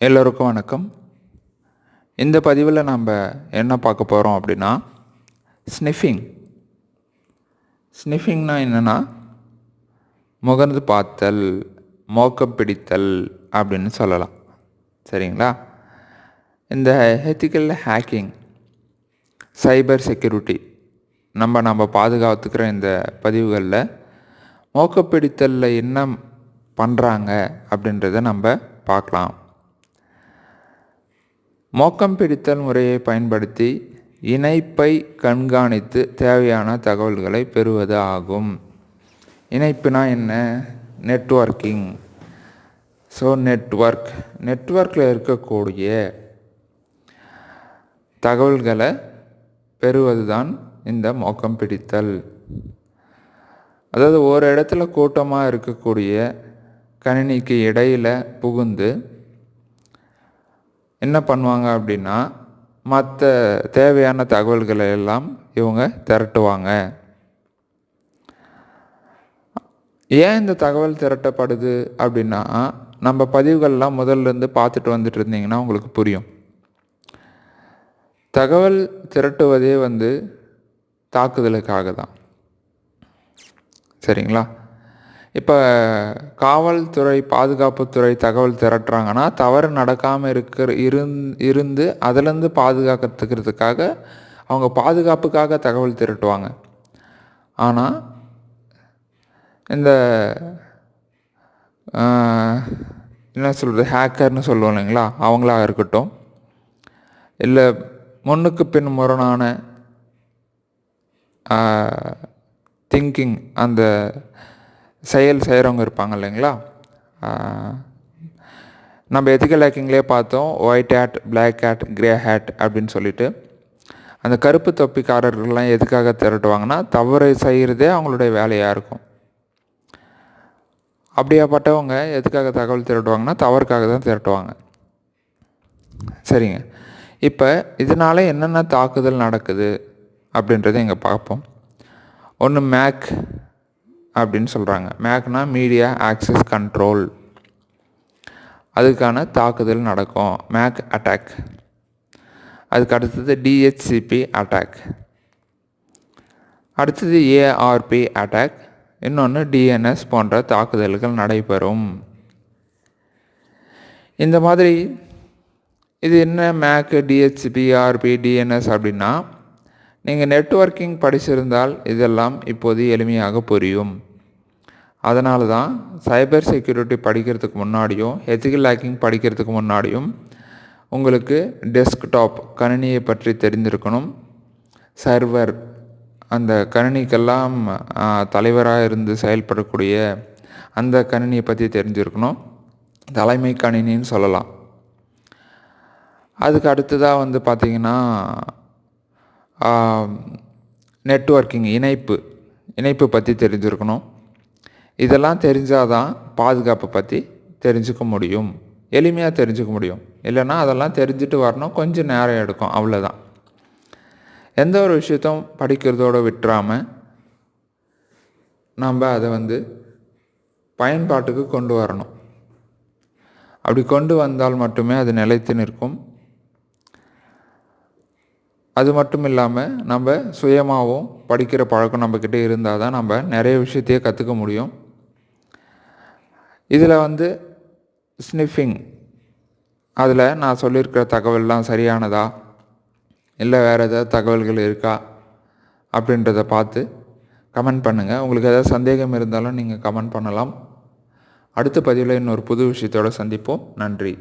எல்லோருக்கும் வணக்கம். இந்த பதிவில் நம்ம என்ன பார்க்க போகிறோம் அப்படின்னா, ஸ்னிஃபிங்னா என்னென்னா முகர்ந்து பார்த்தல், மோக்கம் பிடித்தல் அப்படின்னு சொல்லலாம். சரிங்களா? இந்த எத்திக்கல் ஹேக்கிங், சைபர் செக்யூரிட்டி நம்ம பாதுகாத்துக்கிற இந்த பதிவுகளில் மோக்கப்பிடித்தலில் என்ன பண்ணுறாங்க அப்படின்றத நம்ம பார்க்கலாம். மோக்கம் பிடித்தல் முறையை பயன்படுத்தி இணைப்பை கண்காணித்து தேவையான தகவல்களை பெறுவது ஆகும். இணைப்புனா என்ன? நெட்வொர்க்கிங். ஸோ நெட்வொர்க்கில் இருக்கக்கூடிய தகவல்களை பெறுவது தான் இந்த மோக்கம் பிடித்தல். அதாவது ஒரு இடத்துல கூட்டமாக இருக்கக்கூடிய கணினிக்கு இடையில் புகுந்து என்ன பண்ணுவாங்க அப்படின்னா, மற்ற தேவையான தகவல்களை எல்லாம் இவங்க திரட்டுவாங்க. ஏன் இந்த தகவல் திரட்டப்படுது அப்படின்னா, நம்ம பதிவுகள்லாம் முதல்லேருந்து பார்த்துட்டு வந்துட்டு இருந்தீங்கன்னா உங்களுக்கு புரியும். தகவல் திரட்டுவதே தாக்குதலுக்காக தான். சரிங்களா? இப்போ காவல்துறை, பாதுகாப்புத்துறை தகவல் திரட்டுறாங்கன்னா தவறு நடக்காமல் இருந்து அதிலேருந்து பாதுகாக்கிறதுக்காக அவங்க பாதுகாப்புக்காக தகவல் திரட்டுவாங்க. ஆனால் இந்த என்ன சொல்கிறது, ஹேக்கர்னு சொல்லுவோம் இல்லைங்களா, அவங்களாக இருக்கட்டும், இல்லை முன்னுக்கு பின் முரணான திங்கிங் அந்த செயல் செய்கிறவங்க இருப்பாங்க இல்லைங்களா. நம்ம எத்திக்கல் ஹேக்கிங்லேயே பார்த்தோம், white hat, black hat, grey hat அப்படின்னு சொல்லிட்டு. அந்த கருப்பு தொப்பிக்காரர்கள்லாம் எதுக்காக திரட்டுவாங்கன்னா, தவறு செய்கிறதே அவங்களுடைய வேலையாக இருக்கும். அப்படியாப்பட்டவங்க எதுக்காக தகவல் திரட்டுவாங்கன்னா, தவறுக்காக தான் திரட்டுவாங்க. சரிங்க. இப்போ இதனால் என்னென்ன தாக்குதல் நடக்குது அப்படின்றத இங்கே பார்ப்போம். ஒன்று மேக் அப்படின்னு சொல்கிறாங்க. மேக்னா மீடியா ஆக்சஸ் கண்ட்ரோல். அதுக்கான தாக்குதல் நடக்கும், மேக் அட்டாக். அதுக்கு அடுத்தது டிஹெச்சிபி அட்டாக், அடுத்தது ஏஆர்பி அட்டாக், இன்னொன்று டிஎன்எஸ் போன்ற தாக்குதல்கள் நடைபெறும். இந்த மாதிரி இது என்ன மேக், டிஹெச்சிபி, ஏஆர்பி, டிஎன்எஸ் அப்படின்னா, நீங்கள் நெட்வொர்க்கிங் படிச்சிருந்தால் இதெல்லாம் இப்போது எளிமையாக புரியும். அதனால தான் சைபர் செக்யூரிட்டி படிக்கிறதுக்கு முன்னாடியும் எத்திக்கல் ஹேக்கிங் படிக்கிறதுக்கு முன்னாடியும் உங்களுக்கு டெஸ்க்டாப் கணினியை பற்றி தெரிந்திருக்கணும். சர்வர், அந்த கணினிக்கெல்லாம் தலைவராக இருந்து செயல்படக்கூடிய அந்த கணினியை பற்றி தெரிஞ்சிருக்கணும். தலைமை கணினின்னு சொல்லலாம். அதுக்கு அடுத்ததாக பார்த்திங்கன்னா நெட்வொர்க்கிங், இணைப்பு பற்றி தெரிஞ்சிருக்கணும். இதெல்லாம் தெரிஞ்சால் தான் பாதுகாப்பை பற்றி தெரிஞ்சுக்க முடியும், எளிமையாக தெரிஞ்சுக்க முடியும். இல்லைன்னா அதெல்லாம் தெரிஞ்சுட்டு வரணும், கொஞ்சம் நேரம் எடுக்கும், அவ்வளோதான். எந்த ஒரு விஷயத்தையும் படிக்கிறதோடு விட்டுறாமல் நம்ம அதை பயன்பாட்டுக்கு கொண்டு வரணும். அப்படி கொண்டு வந்தால் மட்டுமே அது நிலைத்து நிற்கும். அது மட்டும் இல்லாமல் நம்ம சுயமாகவும் படிக்கிற பழக்கம் நம்மக்கிட்ட இருந்தால் தான் நம்ம நிறைய விஷயத்தையே கற்றுக்க முடியும். இதில் ஸ்னிஃபிங், அதில் நான் சொல்லியிருக்கிற தகவல்லாம் சரியானதா, இல்லை வேறு ஏதாவது தகவல்கள் இருக்கா அப்படின்றத பார்த்து கமெண்ட் பண்ணுங்கள். உங்களுக்கு ஏதாவது சந்தேகம் இருந்தாலும் நீங்கள் கமெண்ட் பண்ணலாம். அடுத்த பதிவில் இன்னொரு புது விஷயத்தோடு சந்திப்போம். நன்றி.